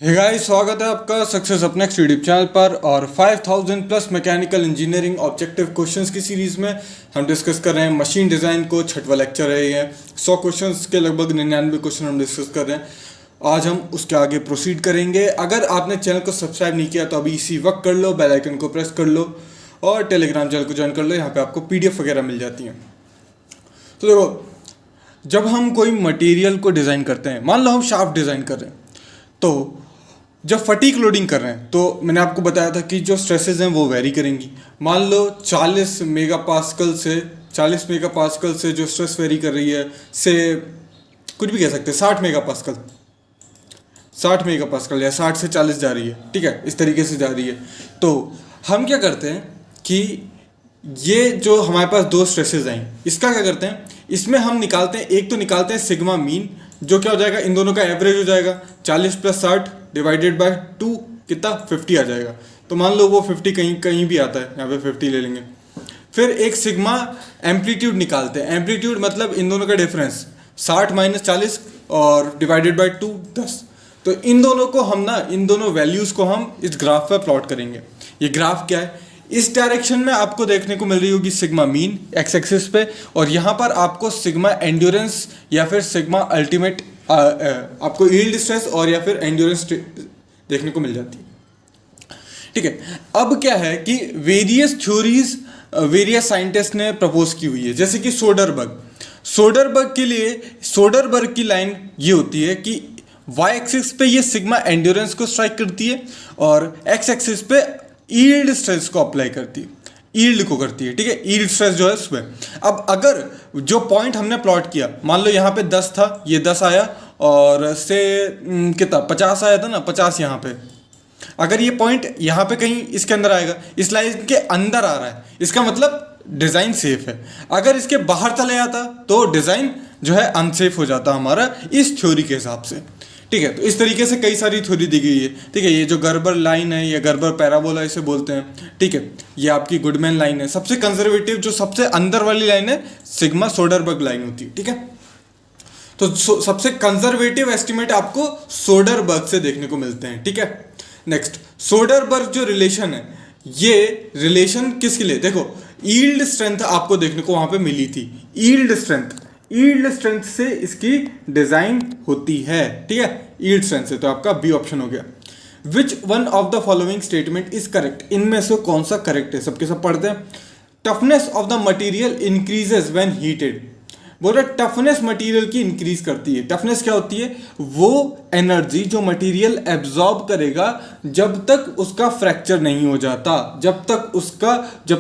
Hey guys, स्वागत है आपका सक्सेस अपने नेक्स्ट यूट्यूब चैनल पर। और 5000 plus mechanical engineering objective questions की सीरीज़ में हम डिस्कस कर रहे हैं मशीन डिज़ाइन को। छठवां लेक्चर है ये। 100 क्वेश्चंस के लगभग 99 क्वेश्चन हम डिस्कस कर रहे हैं। आज हम उसके आगे प्रोसीड करेंगे। अगर आपने चैनल को सब्सक्राइब नहीं किया तो अभी इसी वक्त कर लो, बेल आइकन को प्रेस कर लो और टेलीग्राम चैनल को ज्वाइन कर लो। यहाँ पर आपको PDF वगैरह मिल जाती हैं। तो देखो, जब हम कोई मटेरियल को डिज़ाइन करते हैं, मान लो हम शाफ्ट डिज़ाइन कर रहे हैं, तो जब फटीक लोडिंग कर रहे हैं तो मैंने आपको बताया था कि जो स्ट्रेसेस हैं वो वेरी करेंगी। मान लो 40 मेगापास्कल से जो स्ट्रेस वेरी कर रही है, से कुछ भी कह सकते हैं 60 मेगापास्कल या 60 से 40 जा रही है, ठीक है, इस तरीके से जा रही है। तो हम क्या करते हैं कि ये जो हमारे पास दो स्ट्रेसेस आई, इसका क्या करते हैं, इसमें हम निकालते हैं, एक तो निकालते हैं सिग्मा मीन, जो क्या हो जाएगा, इन दोनों का एवरेज हो जाएगा। 40 + 60 डिवाइडेड बाय 2 कितना 50 आ जाएगा। तो मान लो वो 50 कहीं भी आता है, यहाँ पे 50 ले लेंगे। फिर एक सिग्मा एम्पलीट्यूड निकालते हैं। एम्पलीट्यूड मतलब इन दोनों का डिफरेंस 60 - 40 और डिवाइडेड बाय 2 10। तो इन दोनों को हम इन दोनों वैल्यूज़ को हम इस ग्राफ पर प्लॉट करेंगे। ये ग्राफ क्या है, इस डायरेक्शन में आपको देखने को मिल रही होगी सिग्मा मीन एक्स एक्सिस पे, और यहाँ पर आपको सिग्मा एंड्योरेंस या फिर सिग्मा अल्टीमेट आपको यील्ड स्ट्रेस और या फिर एंड्योरेंस देखने को मिल जाती है, ठीक है। अब क्या है कि वेरियस थ्योरीज वेरियस साइंटिस्ट ने प्रपोज की हुई है, जैसे कि सोडरबर्ग के लिए सोडरबर्ग की लाइन ये होती है कि वाई एक्सिस पे ये सिग्मा एंड्योरेंस को स्ट्राइक करती है और एक्स एक्सिस पे यील्ड स्ट्रेस को अप्लाई करती है, यील्ड को करती है, ठीक है, यील्ड स्ट्रेस जो है उसमें। अब अगर जो पॉइंट हमने प्लॉट किया, मान लो यहाँ पे 10 था, ये 10 आया और से कितना 50 आया था ना, 50 यहाँ पे। अगर ये पॉइंट यहाँ पे कहीं इसके अंदर आएगा, इस लाइन के अंदर आ रहा है, इसका मतलब डिज़ाइन सेफ है। अगर इसके बाहर चले जाता तो डिज़ाइन जो है अनसेफ हो जाता हमारा इस थ्योरी के हिसाब से, ठीक है। तो इस तरीके से कई सारी थ्योरी दी गई है, ठीक है। ये जो गर्बर लाइन है या गर्बर पैराबोला इसे बोलते हैं, ठीक है। ये आपकी गुडमैन लाइन है। सबसे कंजर्वेटिव जो सबसे अंदर वाली लाइन है सिग्मा सोडरबर्ग लाइन होती है, ठीक है। तो सबसे कंजर्वेटिव एस्टिमेट आपको सोडरबर्ग से देखने को मिलते हैं, ठीक है। नेक्स्ट, सोडरबर्ग जो रिलेशन है, ये रिलेशन किसके लिए, देखो यील्ड स्ट्रेंथ आपको देखने को वहां पे मिली थी। यील्ड स्ट्रेंथ से इसकी डिजाइन होती है, ठीक है, यील्ड स्ट्रेंथ से। तो आपका बी ऑप्शन हो गया। Which one of the following statement is correct, इनमें से कौन सा करेक्ट है, सबके सब पढ़ते हैं। Toughness of the material increases when heated, बोल रहा टफनेस मटेरियल की इंक्रीज करती है। टफनेस क्या होती है, वो एनर्जी जो मटेरियल एब्जॉर्ब करेगा जब तक उसका फ्रैक्चर नहीं हो जाता, जब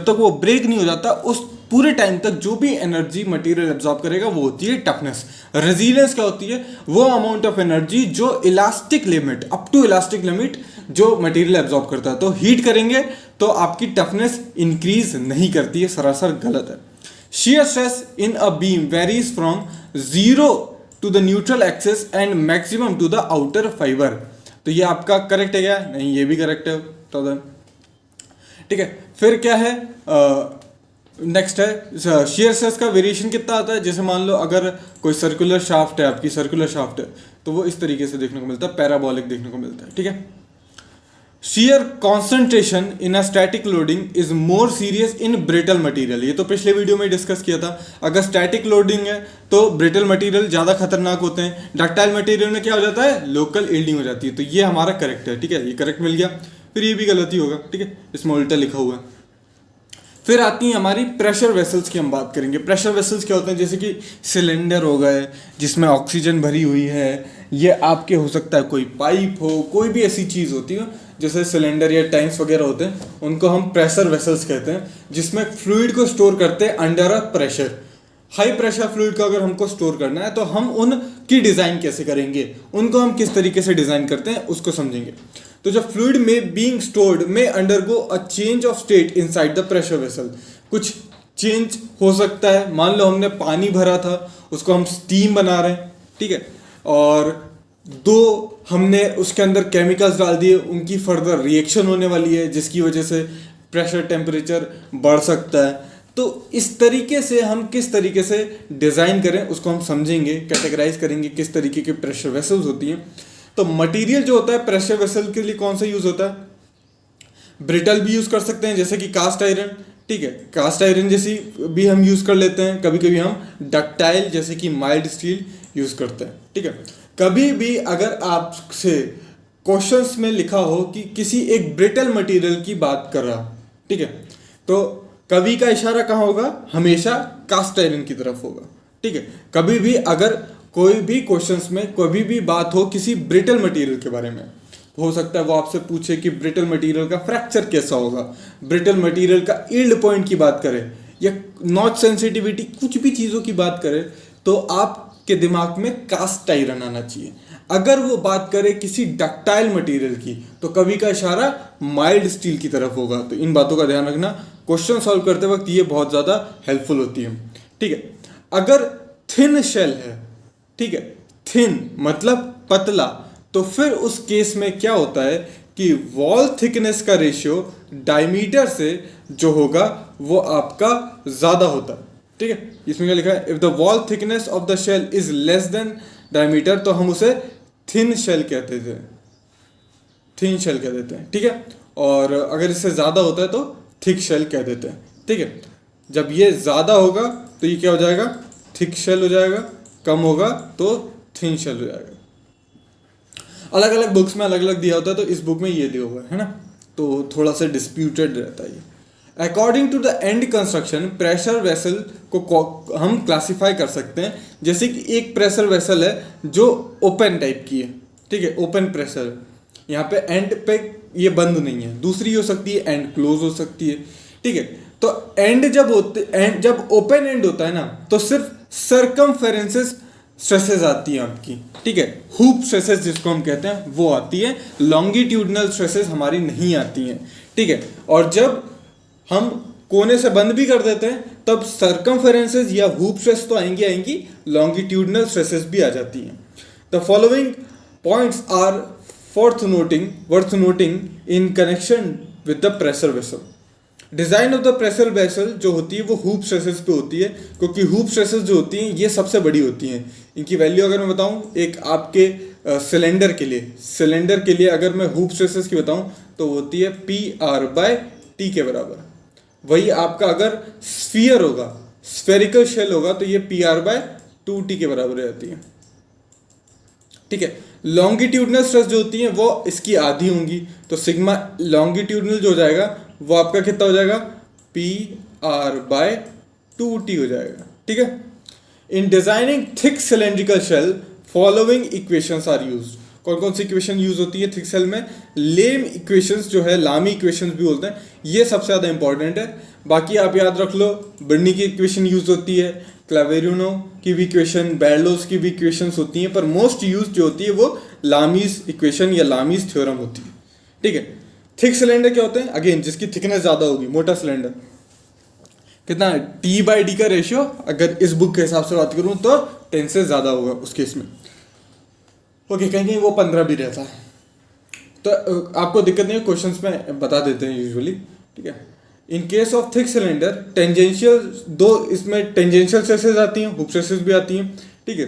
तक वो ब्रेक नहीं हो जाता, उस पूरे टाइम तक जो भी एनर्जी मटेरियल एब्जॉर्ब करेगा वो होती है टफनेस। रेजिलियंस क्या होती है, वो अमाउंट ऑफ एनर्जी जो elastic limit, up to elastic limit जो मटेरियल एब्जॉर्ब करता है। तो हीट करेंगे तो आपकी टफनेस इंक्रीज नहीं करती है, सरासर गलत है। Shear stress in a beam varies from 0 to the neutral axis and maximum to the outer fiber। तो ये आपका करेक्ट है क्या, नहीं ये भी करेक्ट है, तो ठीक है। फिर क्या है, नेक्स्ट है shear stress का वेरिएशन कितना आता है। जैसे मान लो अगर कोई सर्कुलर शाफ्ट है, आपकी सर्कुलर शाफ्ट है, तो वो इस तरीके से देखने को मिलता है, पैराबोलिक देखने को मिलता है, ठीक है। Shear concentration in a static loading is more serious in brittle material, ये तो पिछले वीडियो में डिस्कस किया था। अगर स्टैटिक लोडिंग है तो ब्रिटल मटेरियल ज़्यादा खतरनाक होते हैं। डक्टाइल मटेरियल में क्या हो जाता है, लोकल यील्डिंग हो जाती है। तो ये हमारा करेक्ट है, ठीक है, ये करेक्ट मिल गया। फिर ये भी गलती होगा, ठीक है, इसमें उल्टा लिखा हुआ है। फिर आती है हमारी प्रेशर वेसल्स की हम बात करेंगे। प्रेशर वेसल्स क्या होते हैं, जैसे कि सिलेंडर हो गए जिसमें ऑक्सीजन भरी हुई है, ये आपके हो सकता है कोई पाइप हो, कोई भी ऐसी चीज़ होती है, जैसे सिलेंडर या टैंक्स वगैरह होते हैं, उनको हम प्रेशर वेसल्स कहते हैं, जिसमें फ्लूइड को स्टोर करते हैं under a pressure. High pressure fluid को अगर हमको स्टोर करना है तो हम उनकी डिज़ाइन कैसे करेंगे, उनको हम किस तरीके से डिज़ाइन करते हैं उसको समझेंगे। तो जब फ्लूइड में बीइंग स्टोर्ड में undergo a change of state inside the pressure vessel, कुछ चेंज हो सकता है। मान लो हमने पानी भरा था, उसको हम स्टीम बना रहे हैं, ठीक है, और हमने उसके अंदर केमिकल्स डाल दिए, उनकी फर्दर रिएक्शन होने वाली है जिसकी वजह से प्रेशर टेम्परेचर बढ़ सकता है। तो इस तरीके से हम किस तरीके से डिज़ाइन करें उसको हम समझेंगे, कैटेगराइज करेंगे किस तरीके के प्रेशर वेसल्स होती हैं। तो मटेरियल जो होता है प्रेशर वेसल के लिए कौन सा यूज होता है? ब्रिटल भी यूज कर सकते हैं जैसे कि कास्ट आयरन, ठीक है, कास्ट आयरन जैसी भी हम यूज कर लेते हैं। कभी कभी हम डक्टाइल जैसे कि माइल्ड स्टील यूज करते हैं, ठीक है। कभी भी अगर आपसे क्वेश्चंस में लिखा हो कि किसी एक ब्रिटल मटेरियल की बात कर रहा, ठीक है, तो कवि का इशारा कहाँ होगा? हमेशा कास्ट आयरन की तरफ होगा, ठीक है। कभी भी अगर कोई भी क्वेश्चंस में कभी भी बात हो किसी ब्रिटल मटेरियल के बारे में, हो सकता है वो आपसे पूछे कि ब्रिटल मटेरियल का फ्रैक्चर कैसा होगा, ब्रिटल मटेरियल का यील्ड पॉइंट की बात करें या नॉच सेंसिटिविटी, कुछ भी चीज़ों की बात करें, तो आपके दिमाग में कास्ट आयरन आना चाहिए। अगर वो बात करे किसी डक्टाइल मटेरियल की तो कवि का इशारा माइल्ड स्टील की तरफ होगा। तो इन बातों का ध्यान रखना, क्वेश्चन सॉल्व करते वक्त ये बहुत ज़्यादा हेल्पफुल होती है, ठीक है। अगर थिन शेल है, ठीक है, थिन मतलब पतला, तो फिर उस केस में क्या होता है कि वॉल थिकनेस का रेशियो डायमीटर से जो होगा वो आपका ज़्यादा होता है, ठीक है। इसमें क्या लिखा है? If the wall thickness of the shell is less than diameter, तो हम उसे थिन शेल कहते थे, थिन शेल कह देते हैं, ठीक है। और अगर इससे ज़्यादा होता है तो थिक शेल कह देते हैं, ठीक है। जब ये ज़्यादा होगा तो ये क्या हो जाएगा? थिक शेल हो जाएगा, कम होगा तो थिन शेल हो जाएगा। अलग अलग बुक्स में अलग अलग दिया होता है, तो इस बुक में ये दिया हुआ है ना, तो थोड़ा सा डिस्प्यूटेड रहता है ये। According to the end construction, pressure vessel को हम क्लासीफाई कर सकते हैं। जैसे कि एक प्रेशर वेसल है जो ओपन टाइप की है, ठीक है, ओपन प्रेशर, यहाँ पे एंड पे ये बंद नहीं है। दूसरी हो सकती है एंड क्लोज हो सकती है, ठीक है। तो एंड जब ओपन एंड होता है ना, तो सिर्फ सरकमफेरेंसेस स्ट्रेसेस आती हैं आपकी, ठीक है, हुप स्ट्रेसेस जिसको हम कहते हैं वो आती है, लॉन्गिट्यूडनल स्ट्रेसेस हमारी नहीं आती हैं, ठीक है। और जब हम कोने से बंद भी कर देते हैं तब सरकमफेरेंसेस या हुप स्ट्रेस तो आएंगी, लॉन्गिट्यूडनल स्ट्रेसेस भी आ जाती हैं। The following points are worth noting in connection with the pressure vessel. Design of the pressure vessel जो होती है वो हुप स्ट्रेसेस पे होती है, क्योंकि हुप स्ट्रेसेस जो होती हैं ये सबसे बड़ी होती हैं। इनकी वैल्यू अगर मैं बताऊं, एक आपके सिलेंडर के लिए अगर मैं हुप स्ट्रेसेस की बताऊं तो होती है PR/T के बराबर। वही आपका अगर स्फीयर होगा, स्फेरिकल शेल होगा, तो ये PR/2T के बराबर रहती है, ठीक है। लॉन्गिट्यूडनल स्ट्रेस जो होती हैं वो इसकी आधी होंगी, तो सिग्मा लॉन्गिट्यूडनल जो हो जाएगा वो आपका कितना हो जाएगा? PR/2T हो जाएगा, ठीक है। In designing thick cylindrical shell following equations are used. कौन कौन सी इक्वेशन यूज होती है थिक सेल में? लेम इक्वेशंस जो है, लामी इक्वेशंस भी बोलते हैं, ये सबसे ज़्यादा इंपॉर्टेंट है। बाकी आप याद रख लो, बर्नी की इक्वेशन यूज होती है, क्लावेरिनो की भी इक्वेशन, बैरलोस की भी इक्वेशंस होती हैं, पर मोस्ट यूज जो होती है वो लामीज इक्वेशन या लामीज थ्योरम होती है, ठीक है। थिक सिलेंडर क्या होते हैं? अगेन जिसकी थिकनेस ज़्यादा होगी, मोटा सिलेंडर, कितना T/D का रेशियो अगर इस बुक के हिसाब से बात करूँ तो 10 से ज़्यादा होगा उस केस में, ओके। कहीं कहीं वो 15 भी रहता है, तो आपको दिक्कत नहीं है, क्वेश्चंस में बता देते हैं यूजुअली, ठीक है। इन case of thick cylinder tangential, दो इसमें टेंजेंशियल स्ट्रेसेस आती हैं, हुप स्ट्रेसेस भी आती हैं, ठीक है।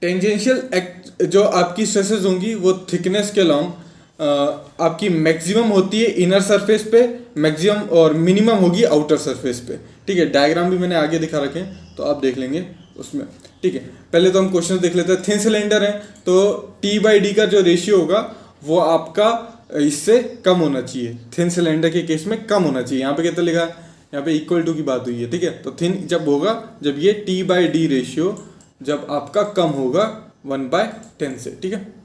टेंजेंशियल जो आपकी स्ट्रेसेस होंगी वो थिकनेस के लॉन्ग आपकी मैक्सिमम होती है इनर सरफेस पे, मैक्सिमम और मिनिमम होगी आउटर सरफेस पे, ठीक है। डायग्राम भी मैंने आगे दिखा रखे हैं तो आप देख लेंगे उसमें, ठीक है। पहले तो हम क्वेश्चन देख लेते हैं। थिन सिलेंडर है तो T/D का जो रेशियो होगा वो आपका इससे कम होना चाहिए, थिन सिलेंडर के केस में कम होना चाहिए। यहाँ पे कितना लिखा है? यहाँ पे इक्वल टू की बात हुई है, ठीक है। तो थिन जब होगा जब ये T/D रेशियो जब आपका कम होगा 1/10 से, ठीक है।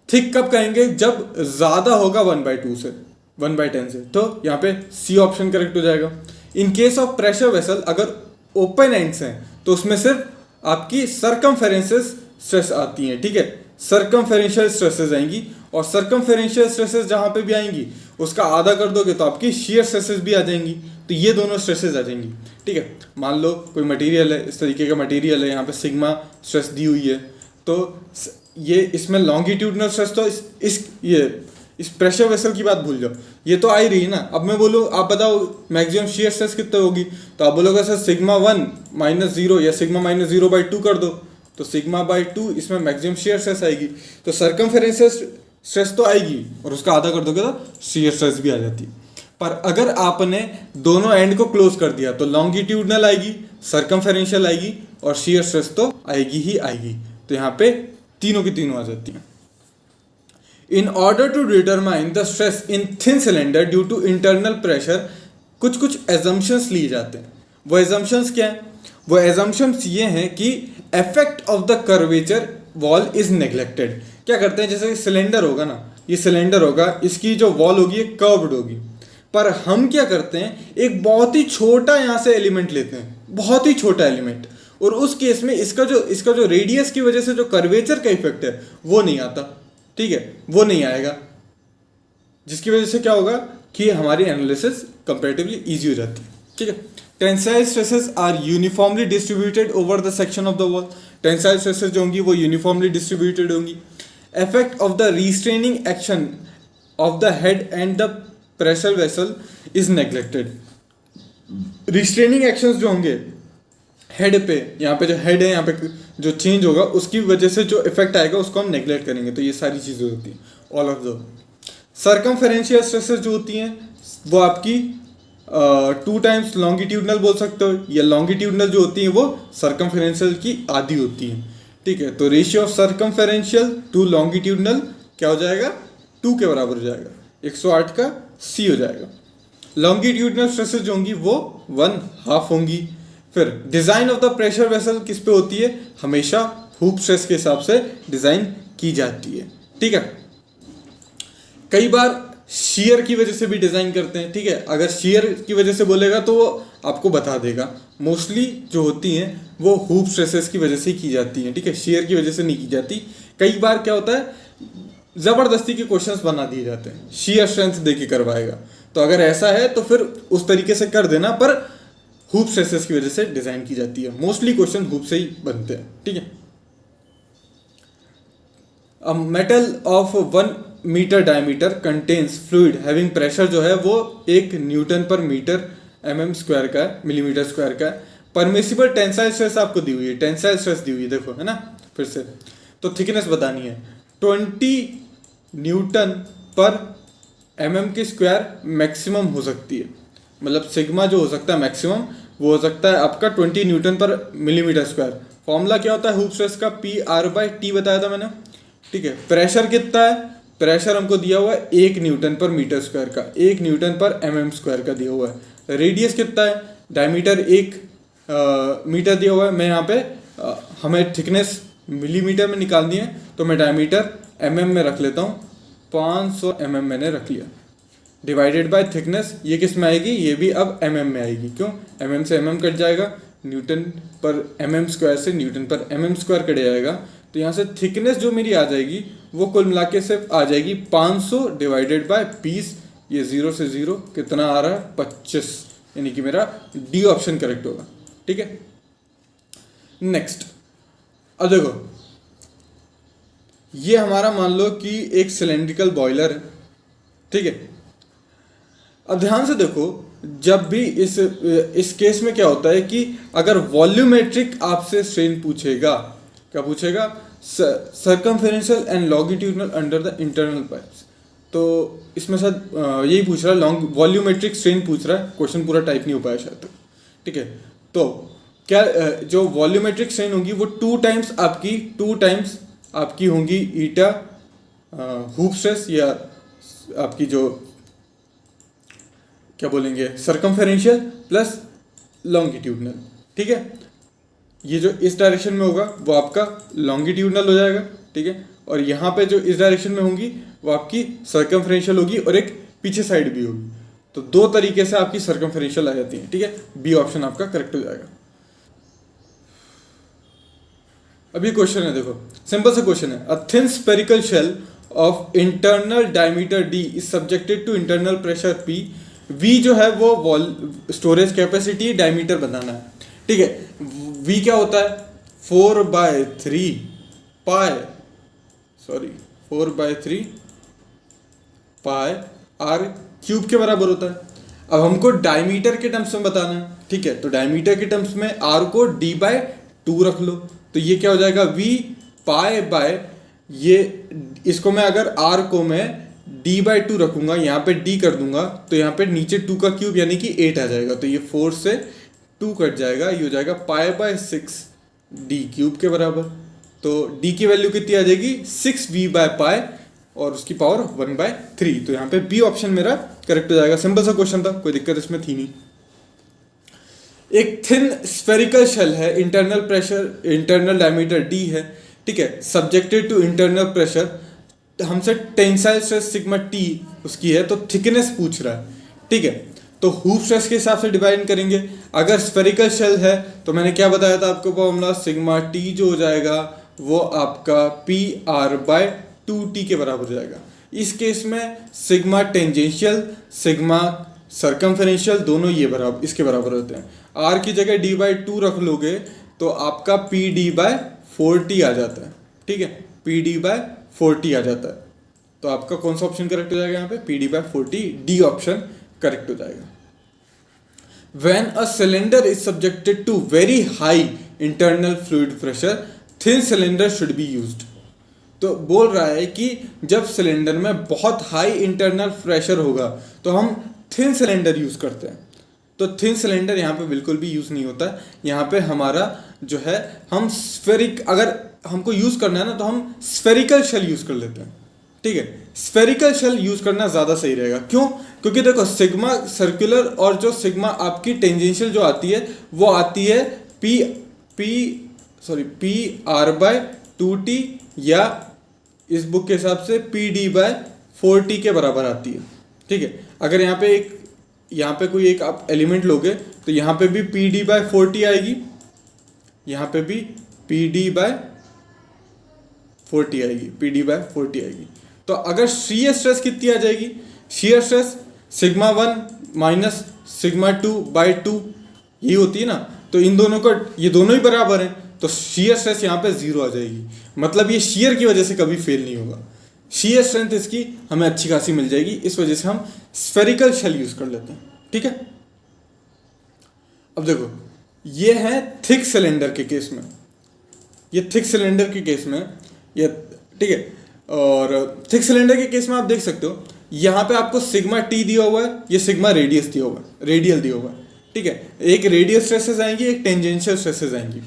थिक कब कहेंगे? जब ज्यादा होगा 1/2 से, 1/10 से, तो यहाँ पे C ऑप्शन करेक्ट हो जाएगा। इन केस ऑफ प्रेशर वेसल अगर ओपन एंड्स हैं तो उसमें सिर्फ आपकी सरकमफेरेंसेस स्ट्रेस आती हैं, ठीक है, सरकमफेरेंशियल स्ट्रेसेस आएंगी, और सरकमफेरेंशियल स्ट्रेसेस जहाँ पे भी आएंगी उसका आधा कर दोगे तो आपकी शियर स्ट्रेसेस भी आ जाएंगी, तो ये दोनों स्ट्रेसेस आ जाएंगी, ठीक है। मान लो कोई मटेरियल है, इस तरीके का मटेरियल है, यहाँ पे सिग्मा स्ट्रेस दी हुई है, तो ये इसमें लॉन्गिट्यूडनल स्ट्रेस तो इस प्रेशर वेसल की बात भूल जाओ, ये तो आ ही रही है ना। अब मैं बोलूँ आप बताओ मैक्सिमम शियर स्ट्रेस कितने होगी, तो आप बोलोगे सर σ1 - 0 या σ - 0/2 कर दो, तो सिग्मा बाई 2 इसमें मैक्सिमम शियर स्ट्रेस आएगी, तो सरकमफेरेंशियल स्ट्रेस तो आएगी और उसका आधा कर दोगे तो शियर स्ट्रेस भी आ जाती है। पर अगर आपने दोनों एंड को क्लोज कर दिया तो लॉन्गिट्यूडनल आएगी, सरकमफेरेंशियल आएगी और शियर स्ट्रेस तो आएगी ही आएगी। तो यहाँ पे तीनों की तीनों आ जाती हैं। In order to determine the stress in thin cylinder due to internal pressure कुछ एजम्पशंस लिए जाते हैं। वो एजम्पशंस क्या है? वो एजम्पशंस ये हैं कि effect of the curvature wall is neglected. क्या करते हैं, जैसे सिलेंडर होगा ना, ये सिलेंडर होगा, इसकी जो वॉल होगी ये कर्व्ड होगी, पर हम क्या करते हैं, एक बहुत ही छोटा यहाँ से एलिमेंट लेते हैं, बहुत ही छोटा एलिमेंट, और उस केस में इसका जो रेडियस की वजह से जो कर्वेचर का इफेक्ट है वो नहीं आता। ठीक है, वो नहीं आएगा, जिसकी वजह से क्या होगा कि हमारी एनालिसिस कंपैरेटिवली इजी हो जाती है। ठीक है, tensile stresses are uniformly distributed over the section of the wall. Tensile stresses जो होंगी वो यूनिफॉर्मली डिस्ट्रीब्यूटेड होंगी। Effect of the restraining action of the head end the pressure vessel is neglected. Restraining actions जो होंगे head पे, यहाँ पे जो हेड है, यहाँ पे जो चेंज होगा उसकी वजह से जो इफेक्ट आएगा उसको हम नेग्लेक्ट करेंगे। तो ये सारी चीज़ें होती हैं, ऑल ऑफ द। सर्कमफेरेंशियल स्ट्रेसेस जो होती हैं वो आपकी 2 टाइम्स लॉन्गिट्यूडनल बोल सकते हो, या लॉन्गिट्यूडनल जो होती हैं वो सर्कमफेरेंशियल की आधी होती हैं। ठीक है, तो रेशियो ऑफ सर्कमफेरेंशियल टू लॉन्गिट्यूडनल क्या हो जाएगा, 2 के बराबर हो जाएगा, 108 का C हो जाएगा। लॉन्गिट्यूडनल स्ट्रेसेस जो होंगी वो 1/2 होंगी। फिर design of the pressure vessel किस पे होती है, हमेशा हुप स्ट्रेस के हिसाब से डिजाइन की जाती है। ठीक है, कई बार शियर की वजह से भी डिजाइन करते हैं। ठीक है, अगर शियर की वजह से बोलेगा तो वो आपको बता देगा। मोस्टली जो होती हैं वो हुप स्ट्रेसेस की वजह से ही की जाती हैं। ठीक है, शियर की वजह से नहीं की जाती। कई बार क्या होता है, जबरदस्ती के क्वेश्चंस बना दिए जाते हैं, शियर स्ट्रेंथ दे के करवाएगा, तो अगर ऐसा है तो फिर उस तरीके से कर देना, पर हुप स्ट्रेसेस की वजह से डिजाइन की जाती है। मोस्टली क्वेश्चन हुप से ही बनते हैं। ठीक है, a metal of 1 metre diameter contains fluid having pressure जो है वो 1 न्यूटन पर मीटर mm स्क्वायर का है, मिलीमीटर स्क्वायर का है। परमिसिबल टेंसाइल स्ट्रेस आपको दी हुई है, टेंसाइल स्ट्रेस दी हुई है, देखो है ना, फिर से तो थिकनेस बतानी है। 20 न्यूटन पर mm के स्क्वायर मैक्सिमम हो सकती है, मतलब सिग्मा जो हो सकता है मैक्सिमम वो हो सकता है आपका 20 न्यूटन पर मिलीमीटर स्क्वायर। फॉर्मूला क्या होता है हुप स्ट्रेस का, PR/T बताया था मैंने। ठीक है, प्रेशर कितना है, प्रेशर हमको दिया हुआ है 1 न्यूटन पर मीटर स्क्वायर का, 1 न्यूटन पर mm स्क्वायर का दिया हुआ है। रेडियस कितना है, डायमीटर 1 मीटर दिया हुआ है। मैं यहाँ पे हमें थिकनेस मिलीमीटर में निकालनी है तो मैं डायमीटर mm में रख लेता हूँ, 500 mm मैंने रख लिया, डिवाइडेड बाय थिकनेस। ये किस में आएगी, ये भी अब mm में आएगी। क्यों, mm से mm कट जाएगा, न्यूटन पर mm स्क्वायर से न्यूटन पर mm स्क्वायर कट जाएगा, तो यहाँ से थिकनेस जो मेरी आ जाएगी वो कुल मिला के सिर्फ आ जाएगी 500 डिवाइडेड बाय 20। ये 0 से 0 कितना आ रहा है, 25, यानी कि मेरा डी ऑप्शन करेक्ट होगा। ठीक है, नेक्स्ट अब देखो, ये हमारा मान लो कि एक सिलेंड्रिकल बॉयलर है। ठीक है, अब ध्यान से देखो, जब भी इस केस में क्या होता है कि अगर वॉल्यूमेट्रिक आपसे स्ट्रेन पूछेगा, क्या पूछेगा, circumferential and longitudinal under the internal pipes, तो इसमें शायद यही पूछ रहा है, लॉन्ग वॉल्यूमेट्रिक स्ट्रेन पूछ रहा है, क्वेश्चन पूरा टाइप नहीं हो पाया शायद तक। ठीक है, तो क्या जो वॉल्यूमेट्रिक स्ट्रेन होगी वो 2 टाइम्स आपकी होंगी ईटा हुप स्ट्रेस, या आपकी जो क्या बोलेंगे सर्कमफेरेंशियल प्लस लॉन्गिट्यूडनल। ठीक है, ये जो इस डायरेक्शन में होगा वो आपका लॉन्गिट्यूडनल हो जाएगा। ठीक है, और यहाँ पे जो इस डायरेक्शन में होंगी वो आपकी सर्कमफेरेंशियल होगी, और एक पीछे साइड भी होगी। तो 2 तरीके से आपकी सर्कमफेरेंशियल आ जाती है। ठीक है, बी ऑप्शन आपका करेक्ट हो जाएगा। अभी क्वेश्चन है, देखो सिंपल सा क्वेश्चन है। A thin spherical shell of internal diameter D is subjected to internal pressure P। V जो है वो स्टोरेज कैपेसिटी, डायमीटर बताना है। ठीक है, V क्या होता है, 4/3 पाई R क्यूब के बराबर होता है। अब हमको डायमीटर के टर्म्स में बताना है। ठीक है, तो डायमीटर के टर्म्स में R को D/2 रख लो, तो ये क्या हो जाएगा v पाई बाय, ये इसको मैं अगर r को मैं d/2 रखूंगा, यहाँ पे d कर दूंगा, तो यहाँ पे नीचे 2 का क्यूब यानी कि 8 आ जाएगा, तो ये 4 से 2 कट जाएगा, ये हो जाएगा π/6 d क्यूब के बराबर। तो d की वैल्यू कितनी आ जाएगी 6v/π और उसकी पावर 1/3। तो यहाँ पे बी ऑप्शन मेरा करेक्ट हो जाएगा। सिंपल सा क्वेश्चन था, कोई दिक्कत इसमें थी नहीं। एक थिन स्फेरिकल शेल है, internal pressure, internal diameter d है, ठीक है, सब्जेक्टेड टू इंटरनल प्रेशर, हमसे टेंसाइल स्ट्रेस सिग्मा t उसकी है, तो थिकनेस पूछ रहा है, ठीक है, तो हूप स्ट्रेस के हिसाब से डिवाइड करेंगे। अगर स्फेरिकल शेल है तो मैंने क्या बताया था आपको फॉर्मूला, सिग्मा t जो हो जाएगा वो आपका PR/2t के बराबर हो जाएगा। इस केस में सिग्मा टेंजेंशियल, सिग्मा सर्कमफेरेंशियल दोनों ये बराबर इसके बराबर होते हैं। r की जगह d/2 रख लोगे तो आपका PD/4t आ जाता है, ठीक है, PD/4t आ जाता है। तो आपका कौन सा ऑप्शन करेक्ट हो जाएगा यहाँ पे, PD/4t, डी ऑप्शन करेक्ट हो जाएगा। When a cylinder is subjected to very high internal fluid pressure, thin cylinder should be used। तो बोल रहा है कि जब सिलेंडर में बहुत हाई इंटरनल प्रेशर होगा तो हम थिन सिलेंडर यूज करते हैं। तो थिन सिलेंडर यहाँ पे बिल्कुल भी यूज नहीं होता। यहाँ पे हमारा जो है हम स्फेरिक, अगर हमको यूज करना है ना तो हम स्फेरिकल शेल यूज कर लेते हैं, ठीक है, स्फेरिकल शेल यूज करना ज्यादा सही रहेगा। क्यों? क्योंकि देखो सिग्मा सर्कुलर और जो सिग्मा आपकी टेंजेंशियल जो आती है वो आती है PR/2t या इस बुक के हिसाब से PD/4t के बराबर आती है, ठीक है। अगर यहाँ पे कोई एक आप एलिमेंट लोगे तो यहाँ पे भी PD/4t आएगी, यहाँ पे भी PD/4t आएगी। तो अगर शीयर स्ट्रेस कितनी आ जाएगी, shear stress sigma 1 minus sigma 2/2 ये होती है ना, तो इन दोनों का ये दोनों ही बराबर हैं, तो शीयर स्ट्रेस यहाँ पे 0 आ जाएगी। मतलब ये शीयर की वजह से कभी फेल नहीं होगा, शीयर स्ट्रेंथ इसकी हमें अच्छी खासी मिल जाएगी। इस वजह से हम स्फेरिकल शेल यूज कर लेते हैं, ठीक है। अब देखो ये है थिक सिलेंडर के केस में, ये थिक सिलेंडर के केस में ये, ठीक है, और थिक सिलेंडर के केस में आप देख सकते हो यहाँ पे आपको सिग्मा t दिया हुआ है, ये सिग्मा रेडियस दिया हुआ है, रेडियल दिया हुआ है, ठीक है। एक रेडियल स्ट्रेसेस आएंगी, एक टेंजेंशियल स्ट्रेसेस आएंगी।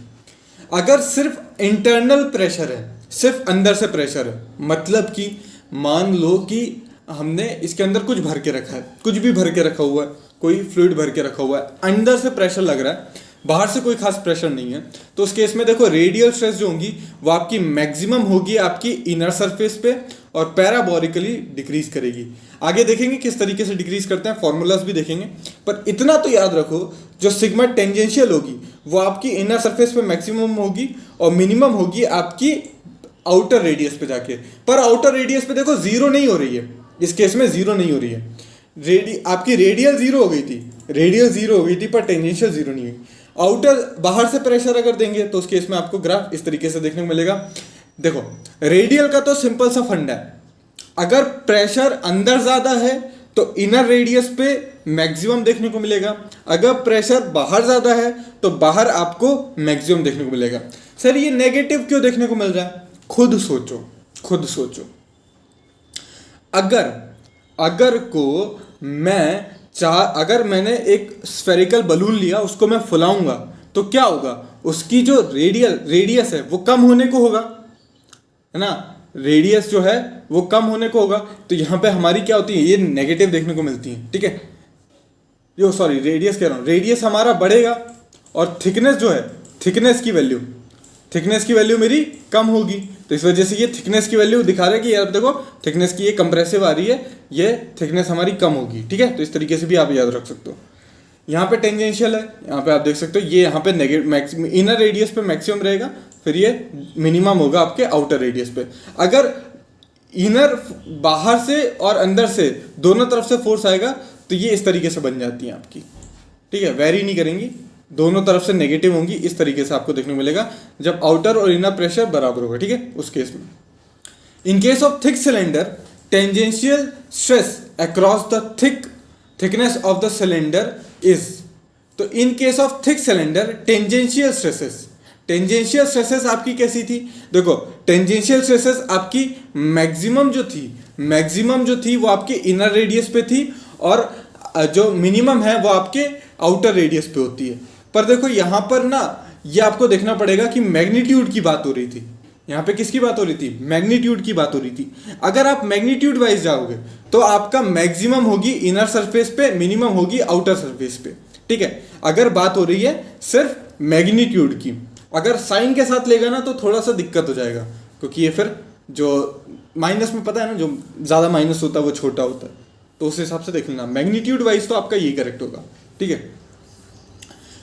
अगर सिर्फ इंटरनल प्रेशर है, सिर्फ अंदर से प्रेशर है, मतलब कि मान लो कि हमने इसके अंदर कुछ भर के रखा है, कुछ भी भर के रखा हुआ है, कोई फ्लूइड भर के रखा हुआ है, अंदर से प्रेशर लग रहा है, बाहर से कोई खास प्रेशर नहीं है, तो उस केस में देखो रेडियल स्ट्रेस जो होगी वो आपकी मैक्सिमम होगी आपकी इनर सरफेस पे और पैराबोलिकली डिक्रीज करेगी। आगे देखेंगे किस तरीके से डिक्रीज करते हैं, फॉर्मूलाज भी देखेंगे, पर इतना तो याद रखो जो सिग्मा टेंजेंशियल होगी वो आपकी इनर सरफेस पे मैक्सिमम होगी और मिनिमम होगी आपकी आउटर रेडियस पे जाके। पर आउटर रेडियस पे देखो जीरो नहीं हो रही है, इस केस में जीरो नहीं हो रही है, आपकी रेडियल जीरो हो गई थी, रेडियल जीरो हो गई थी पर टेंजेंशियल जीरो नहीं हुई। आउटर बाहर से प्रेशर अगर देंगे तो उस केस में आपको ग्राफ इस तरीके से देखने को मिलेगा। देखो रेडियल का तो सिंपल सा फंडा है, अगर प्रेशर अंदर ज्यादा है तो इनर रेडियस पे मैक्सिमम देखने को मिलेगा, अगर प्रेशर बाहर ज्यादा है तो बाहर आपको मैक्सिमम देखने को मिलेगा। सर ये नेगेटिव क्यों देखने को मिल रहा है? खुद सोचो। अगर मैंने एक स्फेरिकल बलून लिया, उसको मैं फुलाऊंगा तो क्या होगा, उसकी जो रेडियस है वो कम होने को होगा, है ना, रेडियस जो है वो कम होने को होगा। तो यहाँ पे हमारी क्या होती है, ये नेगेटिव देखने को मिलती है, ठीक है, जो सॉरी रेडियस कह रहा हूँ, रेडियस हमारा बढ़ेगा और थिकनेस जो है, थिकनेस की वैल्यू मेरी कम होगी। तो इस वजह से ये थिकनेस की वैल्यू दिखा रहा है कि यार देखो थिकनेस की ये कंप्रेसिव आ रही है, ये थिकनेस हमारी कम होगी, ठीक है। तो इस तरीके से भी आप याद रख सकते हो। यहाँ पे टेंजेंशियल है, यहाँ पे आप देख सकते हो ये यहाँ पे नेगेटिव इनर रेडियस पे मैक्सिमम रहेगा, फिर ये मिनिमम होगा आपके आउटर रेडियस पे। अगर इनर बाहर से और अंदर से दोनों तरफ से फोर्स आएगा तो ये इस तरीके से बन जाती है आपकी, ठीक है, वेरी नहीं करेंगी, दोनों तरफ से नेगेटिव होंगी, इस तरीके से आपको देखने को मिलेगा जब आउटर और इनर प्रेशर बराबर होगा, ठीक है, उस केस में। In case of thick cylinder tangential stress across the thickness of the cylinder is, तो in case of thick cylinder tangential stresses tangential stresses आपकी कैसी थी? देखो टेंजेंशियल स्ट्रेसेस आपकी मैक्सिमम जो थी वो आपके इनर रेडियस पे थी, और जो मिनिमम है वो आपके आउटर रेडियस पे होती है। पर देखो यहाँ पर ना ये आपको देखना पड़ेगा कि मैग्नीट्यूड की बात हो रही थी। यहाँ पे किसकी बात हो रही थी? मैग्नीट्यूड की बात हो रही थी। अगर आप मैग्नीट्यूड वाइज जाओगे तो आपका मैक्सिमम होगी इनर सरफेस पे, मिनिमम होगी आउटर सरफेस पे, ठीक है। अगर बात हो रही है सिर्फ मैग्नीट्यूड की, अगर साइन के साथ लेगा ना तो थोड़ा सा दिक्कत हो जाएगा, क्योंकि ये फिर जो माइनस में पता है ना, जो ज़्यादा माइनस होता है वो छोटा होता है, तो उस हिसाब से देख लेना। मैग्नीट्यूड वाइज तो आपका यही करेक्ट होगा, ठीक है।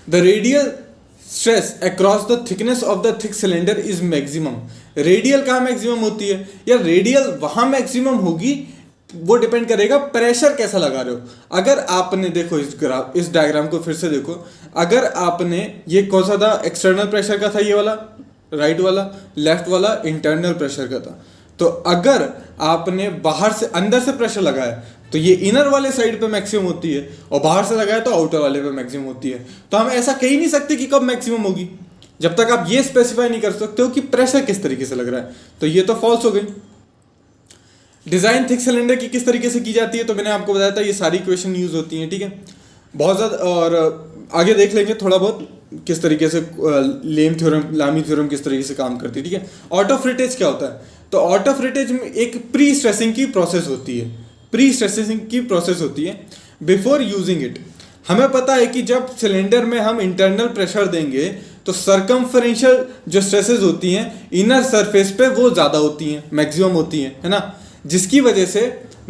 The radial stress across the thickness of the thick cylinder is maximum. Radial कहाँ मैक्सिमम होती है? या रेडियल वहाँ मैक्सिमम होगी, वो डिपेंड करेगा प्रेशर कैसा लगा रहे हो। अगर आपने देखो इस डायग्राम को फिर से देखो, अगर आपने ये कौन सा था? एक्सटर्नल प्रेशर का था ये वाला, राइट वाला, लेफ्ट वाला इंटरनल प्रेशर का था। तो अगर आपने बाहर से अंदर से प्रेशर लगाया तो ये इनर वाले साइड पे मैक्सिमम होती है, और बाहर से लगाया तो आउटर वाले पे मैक्सिमम होती है। तो हम ऐसा कह ही नहीं सकते कि कब मैक्सिमम होगी जब तक आप ये स्पेसिफाई नहीं कर सकते हो कि प्रेशर किस तरीके से लग रहा है। तो ये तो फॉल्स हो गई। डिजाइन थिक सिलेंडर की किस तरीके से की जाती है, तो मैंने आपको बताया था ये सारी इक्वेशन यूज होती हैं, ठीक है, बहुत ज़्यादा। और आगे देख लेंगे थोड़ा बहुत किस तरीके से लामी थ्योरम किस तरीके से काम करती है, ठीक है। ऑटो फ्रिटेज क्या होता है? तो ऑटो फ्रिटेज में एक प्री स्ट्रेसिंग की प्रोसेस होती है, बिफोर यूजिंग इट। हमें पता है कि जब सिलेंडर में हम इंटरनल प्रेशर देंगे तो सरकमफरेंशियल जो स्ट्रेसेस होती हैं इनर सरफेस पे वो ज़्यादा होती हैं, मैक्सिमम होती हैं, है ना, जिसकी वजह से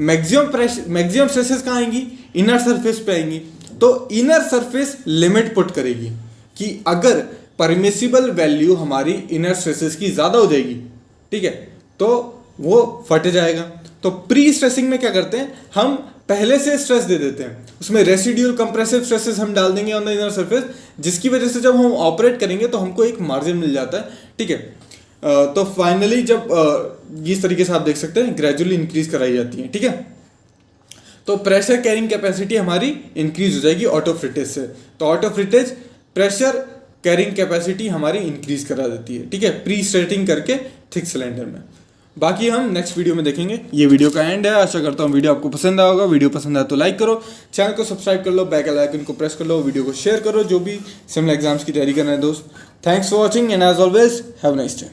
मैक्सिमम स्ट्रेसेस कहाँ आएंगी? इनर सरफेस पे आएंगी। तो इनर सरफेस लिमिट पुट करेगी कि अगर परमिसिबल वैल्यू हमारी इनर स्ट्रेसेस की ज़्यादा हो जाएगी, ठीक है, तो वो फट जाएगा। तो प्री स्ट्रेसिंग में क्या करते हैं, हम पहले से स्ट्रेस दे देते हैं, उसमें रेसिड्यूल कंप्रेसिव स्ट्रेसेस हम डाल देंगे ऑन द इनर सरफेस, जिसकी वजह से जब हम ऑपरेट करेंगे तो हमको एक मार्जिन मिल जाता है, ठीक है। तो फाइनली जब इस तरीके से आप देख सकते हैं ग्रेजुअली इंक्रीज कराई जाती है, ठीक है। तो प्रेशर कैरिंग कैपेसिटी हमारी इंक्रीज हो जाएगी ऑटो फ्रिटेज से। तो ऑटो फ्रिटेज प्रेशर कैरिंग कैपेसिटी हमारी इंक्रीज करा देती है, ठीक है, प्री स्ट्रेटिंग करके थिक सिलेंडर में। बाकी हम नेक्स्ट वीडियो में देखेंगे। ये वीडियो का एंड है। आशा करता हूँ वीडियो आपको पसंद आया होगा। वीडियो पसंद आया तो लाइक करो, चैनल को सब्सक्राइब कर लो, बेल आइकन को प्रेस कर लो, वीडियो को शेयर करो जो भी सिविल एग्जाम्स की तैयारी कर रहे हैं दोस्त। Thanks for watching and as always have a nice day.